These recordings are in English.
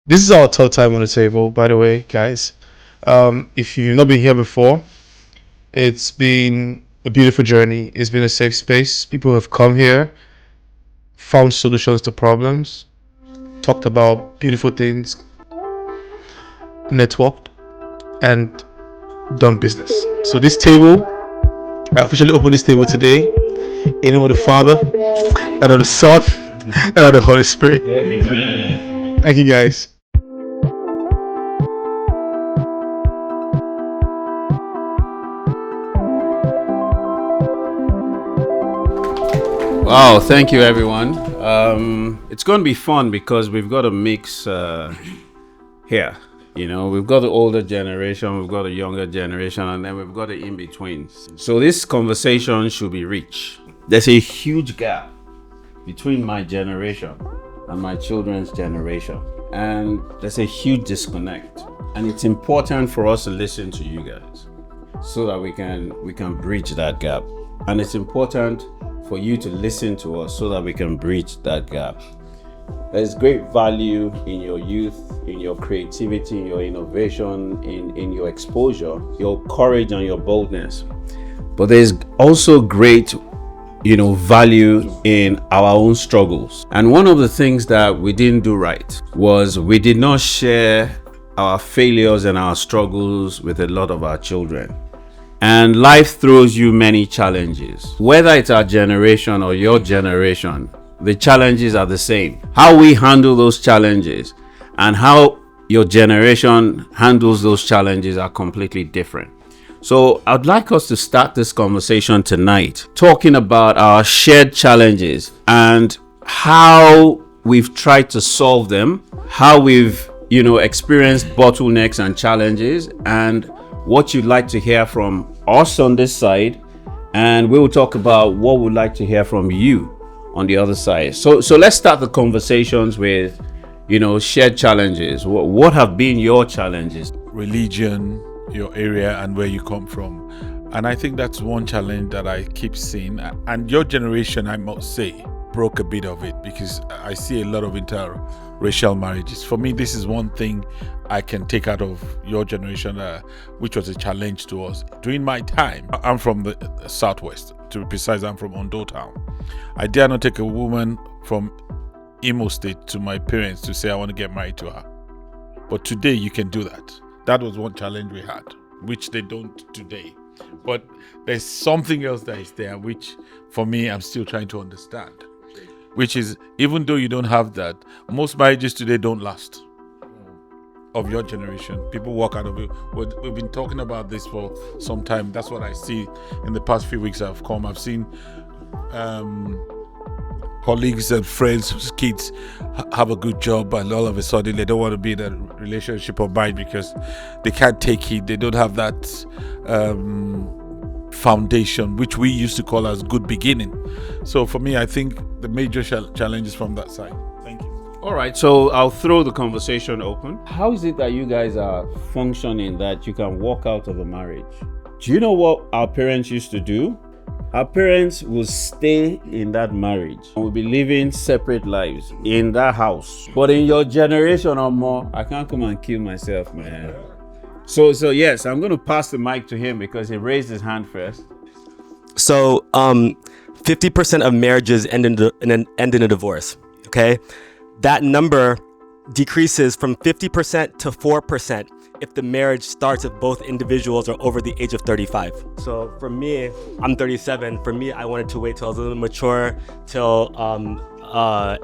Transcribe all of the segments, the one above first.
This is our third time on the table, by the way, guys. If you've not been here before, it's been a beautiful journey. It's been a safe space. People have come here, found solutions to problems, talked about beautiful things, networked, and done business. So this table, I officially open this table today in the name of the Father, and of the Son, and of the Holy Spirit. Thank you, guys. Wow, thank you everyone. It's going to be fun because we've got a mix here. You know, we've got the older generation, we've got the younger generation, and then we've got the in-betweens. So this conversation should be rich. There's a huge gap between my generation and my children's generation. And there's a huge disconnect. And it's important for us to listen to you guys so that we can bridge that gap. And it's important for you to listen to us so that we can bridge that gap. There's great value in your youth, in your creativity, in your innovation, in your exposure, your courage and your boldness. But there's also great, value in our own struggles. And one of the things that we didn't do right was we did not share our failures and our struggles with a lot of our children. And life throws you many challenges. Whether it's our generation or your generation, the challenges are the same. How we handle those challenges and how your generation handles those challenges are completely different. So I'd like us to start this conversation tonight talking about our shared challenges and how we've tried to solve them, how we've, experienced bottlenecks and challenges, and what you'd like to hear from us on this side, and we will talk about what we'd like to hear from you on the other side. So let's start the conversations with, shared challenges. What have been your challenges? Religion, your area, and where you come from. And I think that's one challenge that I keep seeing. And your generation, I must say, broke a bit of it because I see a lot of interracial marriages. For me, this is one thing I can take out of your generation, which was a challenge to us. During my time, I'm from the Southwest. To be precise, I'm from Ondo Town. I dare not take a woman from Imo State to my parents to say I want to get married to her. But today you can do that. That was one challenge we had, which they don't today. But there's something else that is there, which for me, I'm still trying to understand. Which is, even though you don't have that, most marriages today don't last. Of your generation, people walk out of it. We've been talking about this for some time. That's what I see in the past few weeks I've come. I've seen colleagues and friends whose kids have a good job, and all of a sudden they don't want to be in a relationship or marriage because they can't take it. They don't have that foundation, which we used to call as good beginning. So for me, I think the major challenge is from that side. Thank you. All right, so I'll throw the conversation open. How is it that you guys are functioning that you can walk out of a marriage? Do you know what our parents used to do? Our parents will stay in that marriage and will be living separate lives in that house. But in your generation or more, I can't come and kill myself, man. So yes, I'm going to pass the mic to him because he raised his hand first. So 50% of marriages end in a divorce. Okay, that number decreases from 50% to 4% if the marriage starts if both individuals are over the age of 35. So for me, I'm 37. For me, I wanted to wait till I was a little mature,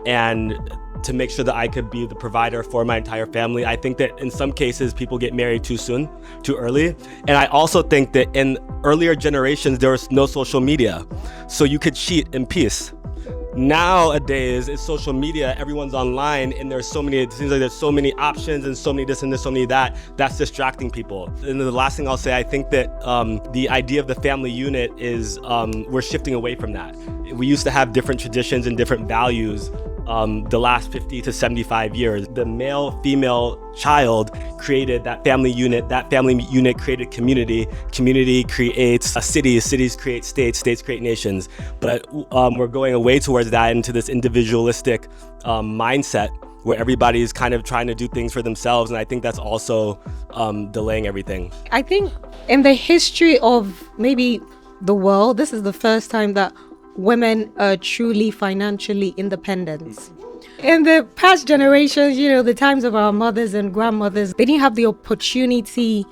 and to make sure that I could be the provider for my entire family. I think that in some cases, people get married too soon, too early. And I also think that in earlier generations, there was no social media. So you could cheat in peace. Nowadays, it's social media, everyone's online, and it seems like there's so many options and so many this and this, so many that, that's distracting people. And the last thing I'll say, I think that the idea of the family unit is, we're shifting away from that. We used to have different traditions and different values the last 50 to 75 years. The male-female child created that family unit. That family unit created community. Community creates cities. Cities create states. States create nations. But we're going away towards that into this individualistic mindset where everybody's kind of trying to do things for themselves. And I think that's also delaying everything. I think in the history of maybe the world, this is the first time that women are truly financially independent. In the past generations, the times of our mothers and grandmothers, they didn't have the opportunity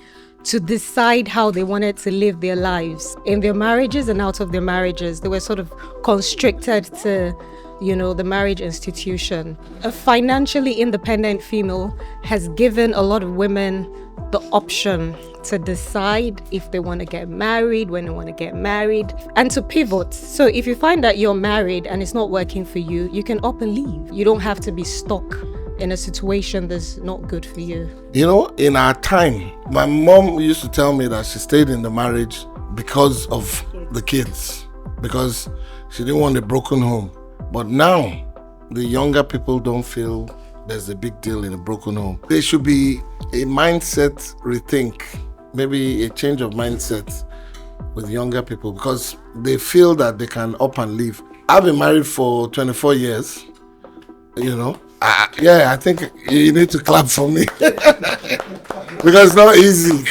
to decide how they wanted to live their lives. In their marriages and out of their marriages, they were sort of constricted to, the marriage institution. A financially independent female has given a lot of women the option to decide if they want to get married, when they want to get married, and to pivot. So if you find that you're married and it's not working for you, you can up and leave. You don't have to be stuck in a situation that's not good for you. In our time, my mom used to tell me that she stayed in the marriage because of the kids, because she didn't want a broken home. But now, the younger people don't feel there's a big deal in a broken home. There should be a mindset rethink, maybe a change of mindset with younger people, because they feel that they can up and leave. I've been married for 24 years, I think you need to clap for me because it's not easy.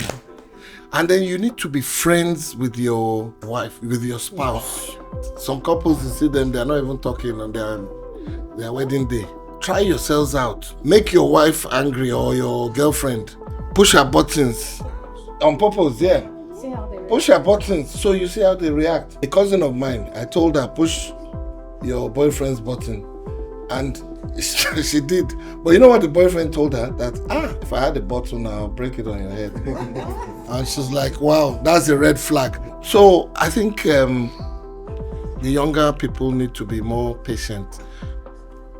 And then you need to be friends with your wife, with your spouse. Some couples, you see them, they're not even talking on their wedding day. Try yourselves out. Make your wife angry or your girlfriend. Push her buttons. On purpose, yeah. See how they react. Push her buttons so you see how they react. A cousin of mine, I told her, push your boyfriend's button. And she did. But you know what the boyfriend told her? That, if I had a button, I'll break it on your head. And she's like, wow, that's a red flag. So I think the younger people need to be more patient.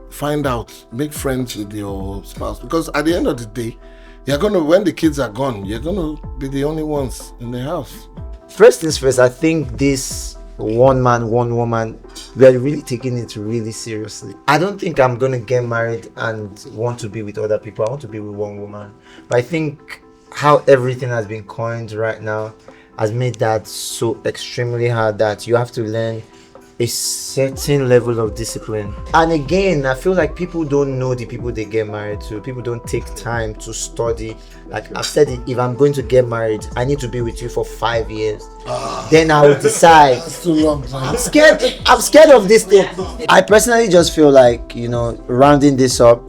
Find out, make friends with your spouse, because at the end of the day, when the kids are gone, you're gonna be the only ones in the house. First things first, I think this one man, one woman, we are really taking it really seriously. I don't think I'm gonna get married and want to be with other people. I want to be with one woman. But I think how everything has been coined right now has made that so extremely hard that you have to learn a certain level of discipline. And again, I feel like people don't know the people they get married to. People don't take time to study. Like I've said it, if I'm going to get married, I need to be with you for 5 years. Then I will decide. That's too long. I'm scared of this thing. I personally just feel like, rounding this up,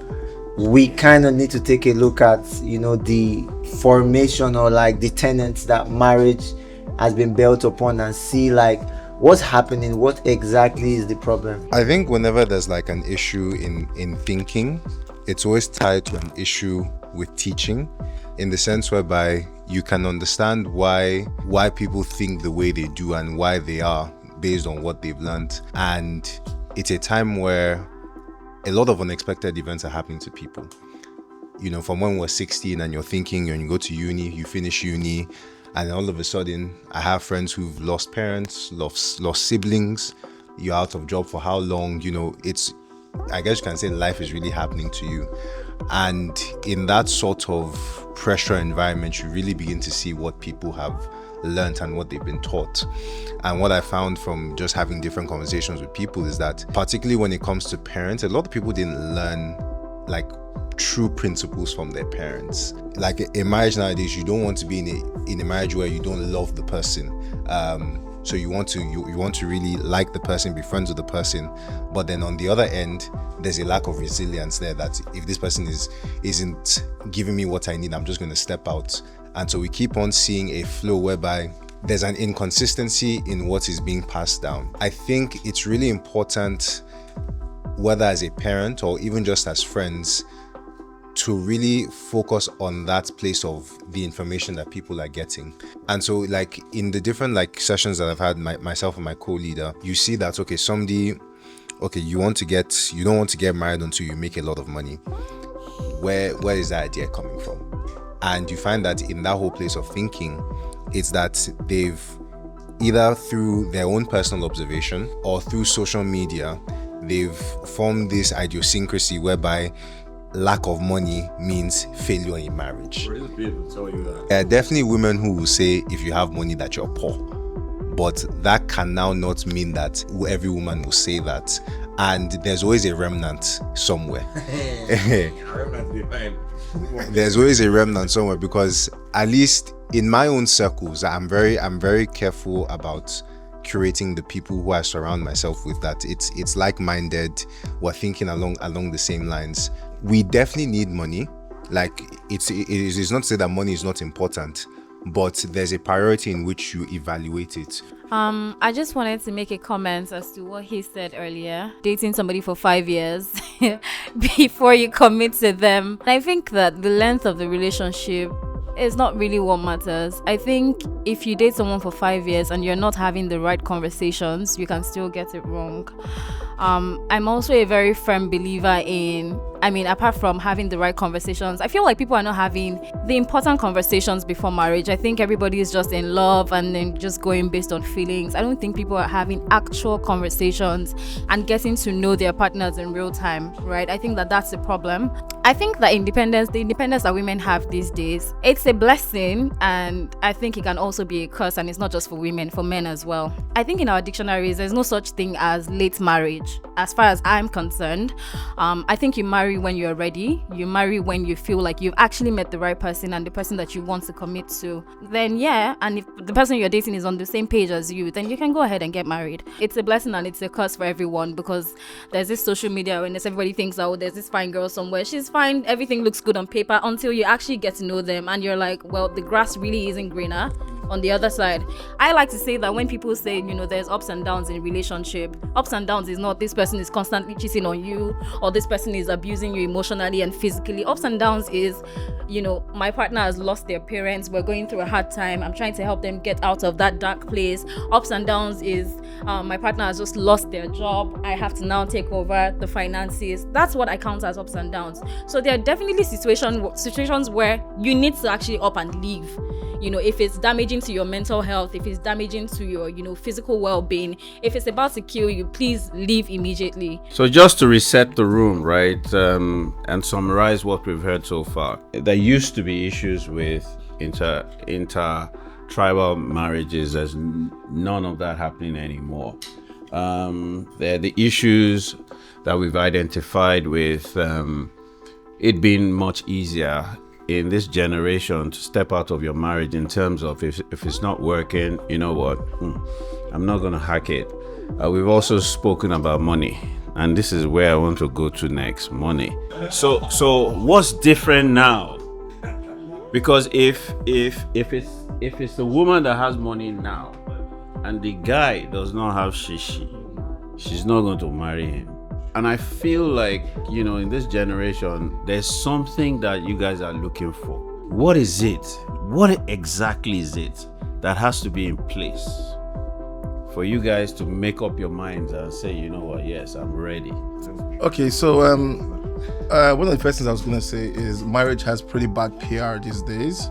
we kind of need to take a look at, the formation or like the tenets that marriage has been built upon and see like what's happening, what exactly is the problem. I think whenever there's like an issue in thinking, it's always tied to an issue with teaching, in the sense whereby you can understand why people think the way they do and why they are based on what they've learned. And it's a time where a lot of unexpected events are happening to people. From when we're 16 and you're thinking, and you go to uni, you finish uni, and all of a sudden, I have friends who've lost parents, lost siblings. You're out of job for how long? I guess you can say life is really happening to you. And in that sort of pressure environment, you really begin to see what people have learned and what they've been taught. And what I found from just having different conversations with people is that, particularly when it comes to parents, a lot of people didn't learn like true principles from their parents. Like a marriage nowadays, you don't want to be in a marriage where you don't love the person. So you want to you want to really like the person, be friends with the person, but then on the other end, there's a lack of resilience there, that if this person isn't giving me what I need, I'm just going to step out. And so we keep on seeing a flow whereby there's an inconsistency in what is being passed down. I think it's really important, whether as a parent or even just as friends, to really focus on that place of the information that people are getting. And so like in the different like sessions that I've had, myself and my co-leader, you see that, okay, you don't want to get married until you make a lot of money. Where is that idea coming from? And you find that in that whole place of thinking, it's that they've either through their own personal observation or through social media, they've formed this idiosyncrasy whereby lack of money means failure in marriage. There are definitely women who will say if you have money that you're poor, but that can now not mean that every woman will say that, and there's always a remnant somewhere. There's always a remnant somewhere, because at least in my own circles, I'm very careful about curating the people who I surround myself with, that it's like-minded, we're thinking along the same lines. We definitely need money. Like it is not to say that money is not important, but there's a priority in which you evaluate it. I just wanted to make a comment as to what he said earlier. Dating somebody for 5 years before you commit to them. I think that the length of the relationship is not really what matters. I think if you date someone for 5 years and you're not having the right conversations, you can still get it wrong. I'm also a very firm believer in, apart from having the right conversations, I feel like people are not having the important conversations before marriage. I think everybody is just in love and then just going based on feelings. I don't think people are having actual conversations and getting to know their partners in real time, right? I think that that's the problem. I think that the independence that women have these days, it's a blessing, and I think it can also be a curse, and it's not just for women, for men as well. I think in our dictionaries, there's no such thing as late marriage. As far as I'm concerned, I think you marry when you're ready. You marry when you feel like you've actually met the right person and the person that you want to commit to. Then yeah, and if the person you're dating is on the same page as you, then you can go ahead and get married. It's a blessing and it's a curse for everyone, because there's this social media awareness. Everybody thinks, oh, there's this fine girl somewhere, she's fine, everything looks good on paper, until you actually get to know them and you're like, well, the grass really isn't greener on the other side. I like to say that when people say, there's ups and downs in relationship, ups and downs is not this person is constantly cheating on you or this person is abusing you emotionally and physically. Ups and downs is, my partner has lost their parents, we're going through a hard time, I'm trying to help them get out of that dark place. Ups and downs is my partner has just lost their job, I have to now take over the finances. That's what I count as ups and downs. So there are definitely situations where you need to actually up and leave. If it's damaging to your mental health, if it's damaging to your, physical well-being, if it's about to kill you, please leave immediately. So just to reset the room, right, and summarize what we've heard so far, there used to be issues with inter-tribal marriages. There's none of that happening anymore. There are the issues that we've identified with it being much easier in this generation to step out of your marriage, in terms of if it's not working, you know what, I'm not gonna hack it. We've also spoken about money, and this is where I want to go to next. Money. So what's different now? Because if it's the woman that has money now and the guy does not have she's not going to marry him. And I feel like, in this generation, there's something that you guys are looking for. What is it? What exactly is it that has to be in place for you guys to make up your minds and say, you know what, yes, I'm ready? Okay, so one of the first things I was going to say is marriage has pretty bad PR these days,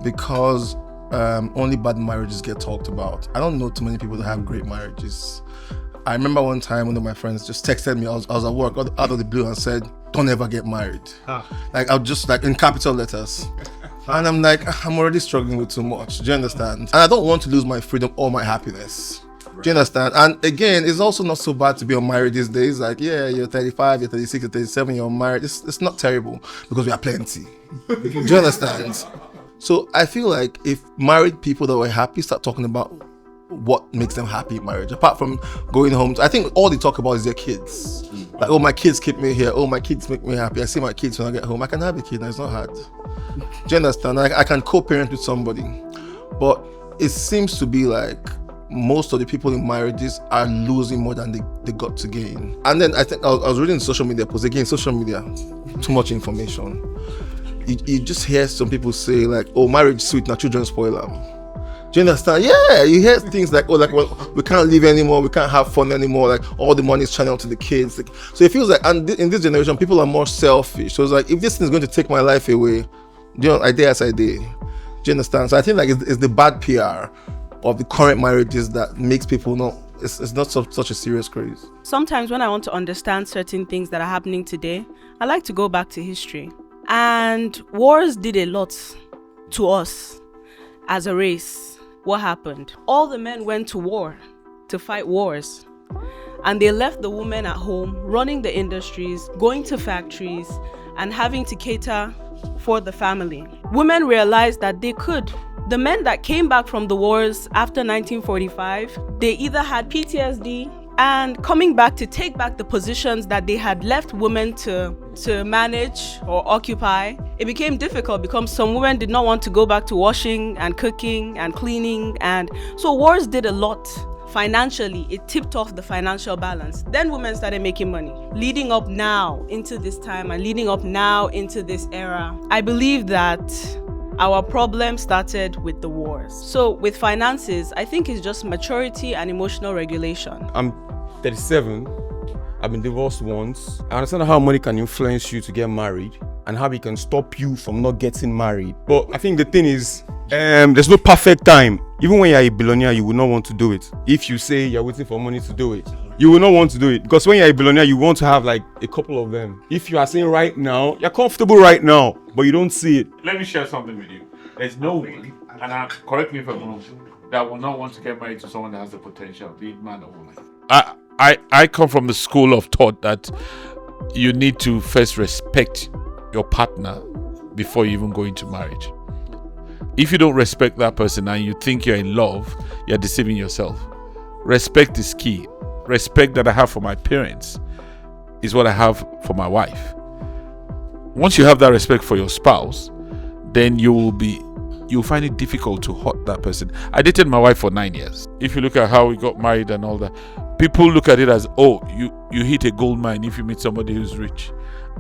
because only bad marriages get talked about. I don't know too many people that have great marriages. I remember one time one of my friends just texted me. I was at work out of the blue and said, "Don't ever get married." Like, I was just like in capital letters. And I'm like, I'm already struggling with too much. Do you understand? And I don't want to lose my freedom or my happiness. Do you understand? And again, it's also not so bad to be unmarried these days. Like, yeah, you're 35, you're 36, you're 37, you're married. It's not terrible, because we are plenty. Do you understand? So I feel like if married people that were happy start talking about what makes them happy in marriage, apart from going home. I think all they talk about is their kids. Like, oh, my kids keep me here. Oh, my kids make me happy. I see my kids when I get home. I can have a kid. It's not hard. Do you understand? I can co-parent with somebody. But it seems to be like most of the people in marriages are losing more than they got to gain. And then I think I was reading social media posts. Again, social media, too much information. You just hear some people say like, oh, marriage sweet, now children spoil them. Do you understand? Yeah, you hear things like, oh, like, well, we can't live anymore, we can't have fun anymore, like all the money is channeled to the kids. Like, so it feels like, and in this generation, people are more selfish. So it's like, if this thing is going to take my life away, I dare as I did. Do you understand? So I think like it's the bad PR of the current marriages that makes people not, it's not such a serious craze. Sometimes when I want to understand certain things that are happening today, I like to go back to history. And wars did a lot to us as a race. What happened? All the men went to war to fight wars, and they left the women at home running the industries, going to factories, and having to cater for the family. Women realized that they could. The men that came back from the wars after 1945, they either had PTSD, and coming back to take back the positions that they had left women to manage or occupy, it became difficult because some women did not want to go back to washing and cooking and cleaning. And so wars did a lot. Financially, it tipped off the financial balance. Then women started making money. Leading up now into this time and leading up now into this era, I believe that our problem started with the wars. So with finances, I think it's just maturity and emotional regulation. I'm 37. I've been divorced once. I understand how money can influence you to get married and how it can stop you from not getting married. But I think the thing is, there's no perfect time. Even when you're a billionaire, you will not want to do it. If you say you're waiting for money to do it, you will not want to do it. Because when you're a billionaire, you want to have like a couple of them. If you are saying right now, you're comfortable right now, but you don't see it. Let me share something with you. There's no one, and correct me if I'm wrong, that will not want to get married to someone that has the potential, be it man or woman. I come from the school of thought that you need to first respect your partner before you even go into marriage. If you don't respect that person and you think you're in love, you're deceiving yourself. Respect is key. Respect that I have for my parents is what I have for my wife. Once you have that respect for your spouse, then you'll find it difficult to hurt that person. I dated my wife for 9 years. If you look at how we got married and all that, people look at it as, oh, you hit a gold mine if you meet somebody who's rich.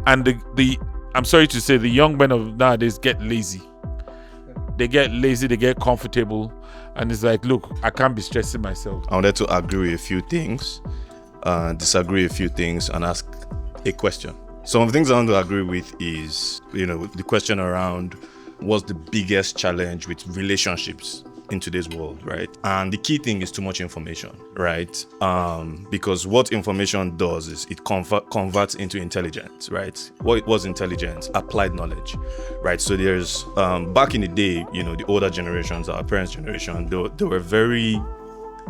And the I'm sorry to say, the young men of nowadays get lazy. They get lazy, they get comfortable, and it's like, look, I can't be stressing myself. I wanted to agree with a few things, disagree with a few things, and ask a question. Some of the things I want to agree with is, the question around what's the biggest challenge with relationships in today's world, right? And the key thing is too much information, right? Because what information does is it converts into intelligence, right? What was intelligence? Applied knowledge, right? So there's back in the day, the older generations, our parents' generation, they were very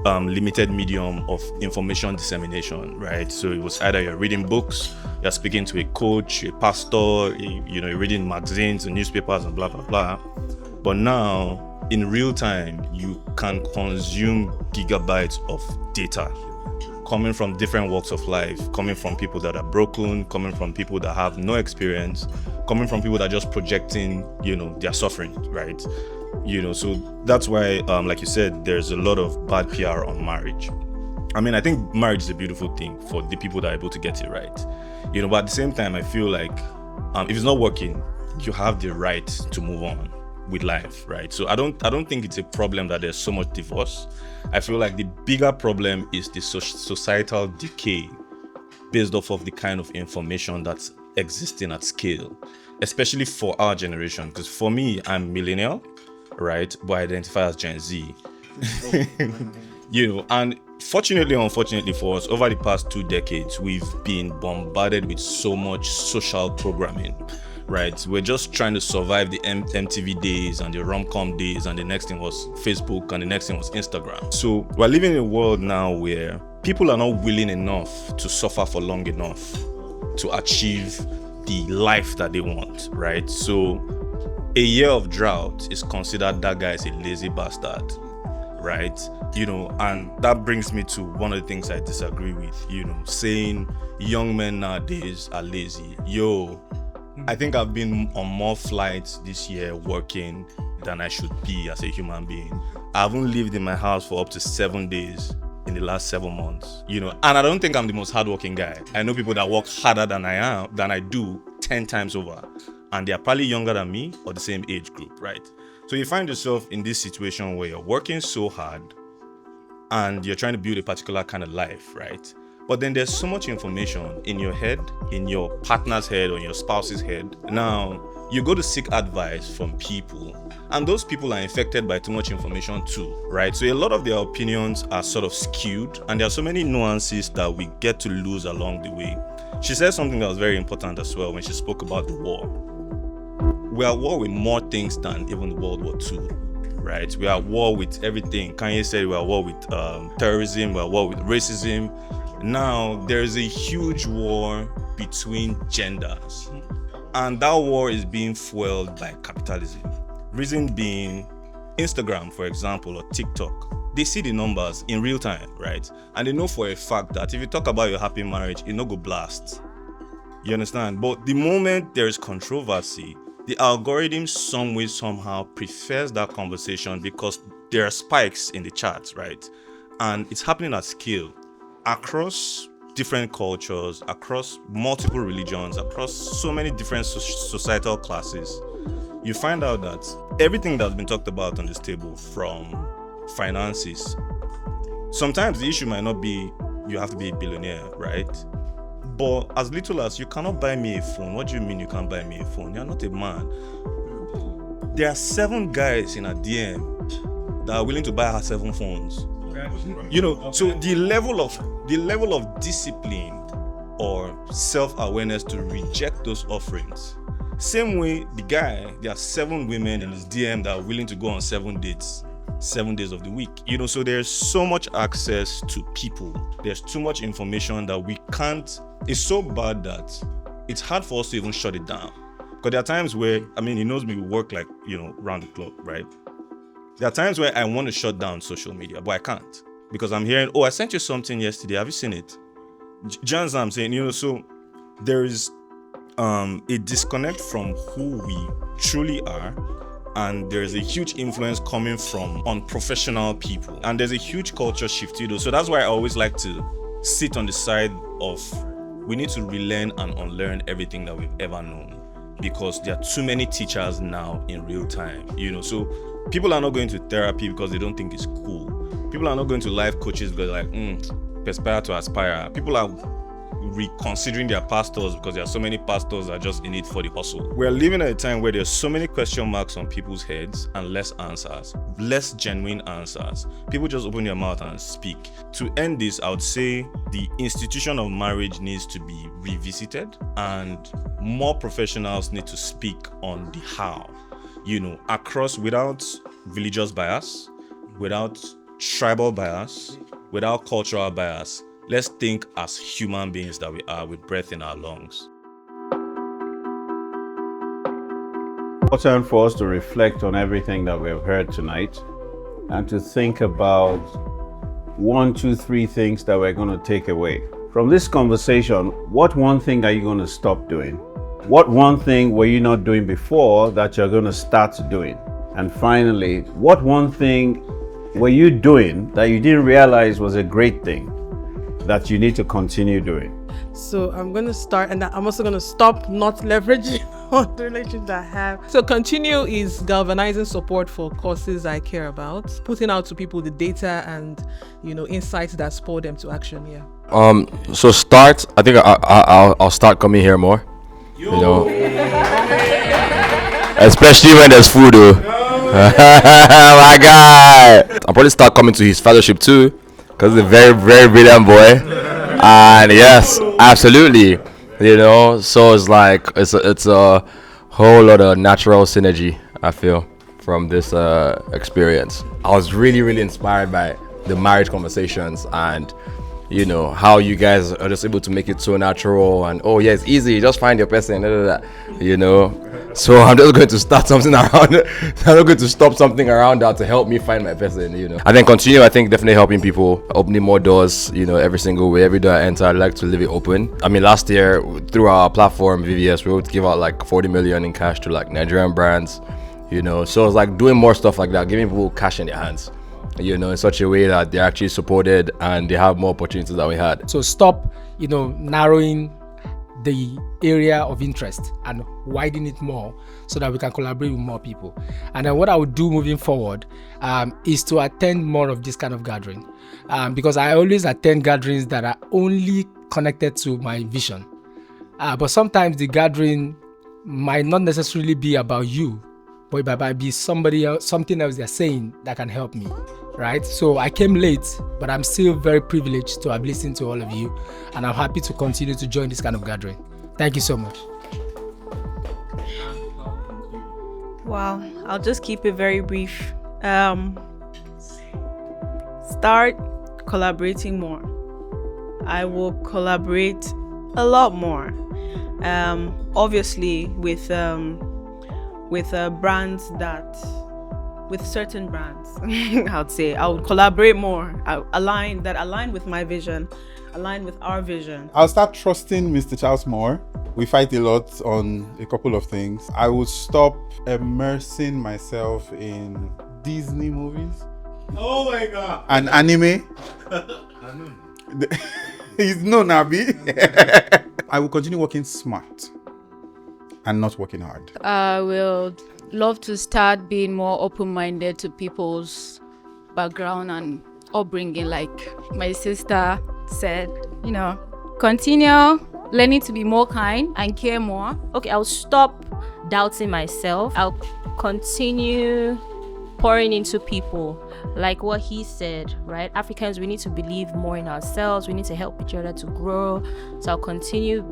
limited medium of information dissemination, right? So it was either you're reading books, you're speaking to a coach, a pastor, you're reading magazines and newspapers and blah blah blah. But now, in real time, you can consume gigabytes of data coming from different walks of life, coming from people that are broken, coming from people that have no experience, coming from people that are just projecting, their suffering, right? So that's why, like you said, there's a lot of bad PR on marriage. I mean, I think marriage is a beautiful thing for the people that are able to get it right. But at the same time, I feel like if it's not working, you have the right to move on with life, right? So I don't think it's a problem that there's so much divorce. I feel like the bigger problem is the societal decay based off of the kind of information that's existing at scale, especially for our generation. Because for me, I'm millennial, right? But I identify as Gen Z. And fortunately or unfortunately for us, over the past 2 decades, we've been bombarded with so much social programming. Right, we're just trying to survive the MTV days and the rom-com days, and the next thing was Facebook, and the next thing was Instagram. So we're living in a world now where people are not willing enough to suffer for long enough to achieve the life that they want, right? So a year of drought is considered that guy is a lazy bastard, right? And that brings me to one of the things I disagree with, saying young men nowadays are lazy. I think I've been on more flights this year working than I should be as a human being. I haven't lived in my house for up to 7 days in the last 7 months, and I don't think I'm the most hardworking guy. I know people that work harder than I do 10 times over, and they're probably younger than me or the same age group, right? So you find yourself in this situation where you're working so hard and you're trying to build a particular kind of life, right? But then there's so much information in your head, in your partner's head or in your spouse's head. Now, you go to seek advice from people, and those people are infected by too much information too, right? So a lot of their opinions are sort of skewed, and there are so many nuances that we get to lose along the way. She said something that was very important as well when she spoke about the war. We're at war with more things than even World War II, right? We are at war with everything. Kanye said we're at war with terrorism, we're at war with racism. Now, there is a huge war between genders, and that war is being fueled by capitalism. Reason being, Instagram, for example, or TikTok, they see the numbers in real time, right? And they know for a fact that if you talk about your happy marriage, it no go blast. You understand? But the moment there is controversy, the algorithm some way, somehow prefers that conversation because there are spikes in the charts, right? And it's happening at scale across different cultures, across multiple religions, across so many different societal classes. You find out that everything that's been talked about on this table, from finances, sometimes the issue might not be you have to be a billionaire, right? But as little as you cannot buy me a phone. What do you mean you can't buy me a phone? You're not a man. There are 7 guys in a DM that are willing to buy her 7 phones. So the level of discipline or self-awareness to reject those offerings. Same way, the guy, there are 7 women in his DM that are willing to go on 7 dates, 7 days of the week. So there's so much access to people. There's too much information that we can't. It's so bad that it's hard for us to even shut it down. Because there are times where, he knows me, we work like, round the clock, right? There are times where I want to shut down social media, but I can't. Because I'm hearing, I sent you something yesterday. Have you seen it? John's, I'm saying, so there is a disconnect from who we truly are, and there's a huge influence coming from unprofessional people, and there's a huge culture shift. So that's why I always like to sit on the side of we need to relearn and unlearn everything that we've ever known, because there are too many teachers now in real time. So people are not going to therapy because they don't think it's cool. People are not going to life coaches because they're like, perspire to aspire. People are reconsidering their pastors because there are so many pastors that are just in it for the hustle. We're living at a time where there's so many question marks on people's heads and less answers, less genuine answers. People just open their mouth and speak. To end this, I would say the institution of marriage needs to be revisited, and more professionals need to speak on the how, across, without religious bias, without tribal bias, without cultural bias. Let's think as human beings that we are, with breath in our lungs. Important for us to reflect on everything that we've heard tonight and to think about 1, 2, 3 things that we're going to take away. From this conversation, what one thing are you going to stop doing? What one thing were you not doing before that you're going to start doing? And finally, what one thing were you doing that you didn't realize was a great thing that you need to continue doing? So I'm going to start, and I'm also going to stop not leveraging on the relationship I have. So continue is galvanizing support for causes I care about, putting out to people the data and insights that spur them to action. So start. I think I'll start coming here more. Especially when there's food. My God, I'll probably start coming to his fellowship too, because he's a very, very brilliant boy. And yes, absolutely. So it's like it's a whole lot of natural synergy, I feel, from this experience. I was really, really inspired by the marriage conversations, and how you guys are just able to make it so natural, and it's easy, just find your person, So I'm just going to start something around. I'm not going to stop something around that to help me find my person, and then continue. I think definitely helping people, opening more doors, every single way. Every door I enter, I'd like to leave it open. I mean, last year through our platform VVS, we would give out like 40 million in cash to like Nigerian brands, So it's like doing more stuff like that, giving people cash in their hands, in such a way that they're actually supported and they have more opportunities than we had. So stop, narrowing the area of interest and widen it more so that we can collaborate with more people. And then what I would do moving forward is to attend more of this kind of gathering, because I always attend gatherings that are only connected to my vision. But sometimes the gathering might not necessarily be about you, but it might be somebody else, something else they're saying that can help me, right? So I came late, but I'm still very privileged to have listened to all of you, and I'm happy to continue to join this kind of gathering. Thank you so much. Wow, I'll just keep it very brief. Start collaborating more. I will collaborate a lot more. Obviously with brands with certain brands. I would say I would collaborate more. Align with my vision, align with our vision. I'll start trusting Mr. Charles more. We fight a lot on a couple of things. I would stop immersing myself in Disney movies. Oh my God. And anime. He's no Nabi. I will continue working smart and not working hard. I will love to start being more open-minded to people's background and upbringing, like my sister said, continue learning to be more kind and care more. Okay, I'll stop doubting myself. I'll continue pouring into people, like what he said, right? Africans, we need to believe more in ourselves. We need to help each other to grow. So I'll continue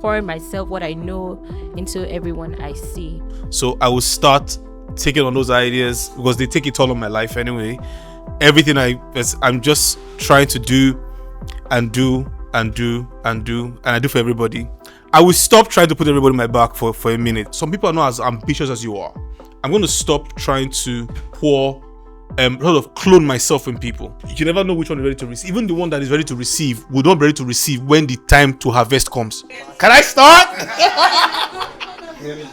pouring myself, what I know, into everyone I see. So I will start taking on those ideas because they take it all on my life anyway. Everything I'm just trying to do and do and do and do, and I do for everybody. I will stop trying to put everybody in my back for a minute. Some people are not as ambitious as you are. I'm going to stop trying to pour sort of clone myself in people. You never know which one is ready to receive. Even the one that is ready to receive will not be ready to receive when the time to harvest comes. Can I start?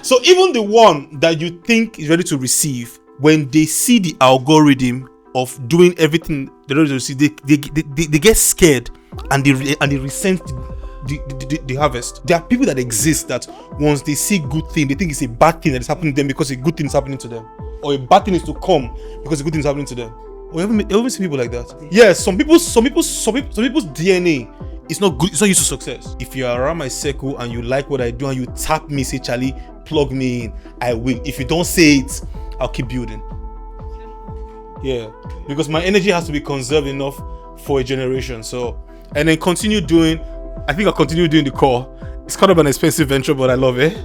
So even the one that you think is ready to receive, when they see the algorithm of doing everything they're ready to receive, they get scared and they resent the harvest. There are people that exist that once they see good thing, they think it's a bad thing that is happening to them because a good thing is happening to them, or a bad thing is to come because a good thing is happening to them. We haven't seen people like that. Yes, some people's DNA is not good. It's not used to success. If you are around my circle and you like what I do and you tap me, say Charlie, plug me in, I will. If you don't say it, I'll keep building. Yeah, because my energy has to be conserved enough for a generation. So, and then continue doing. I think I'll continue doing the core. It's kind of an expensive venture, but I love it.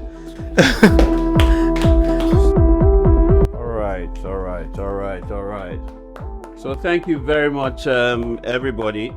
All right. So thank you very much, everybody.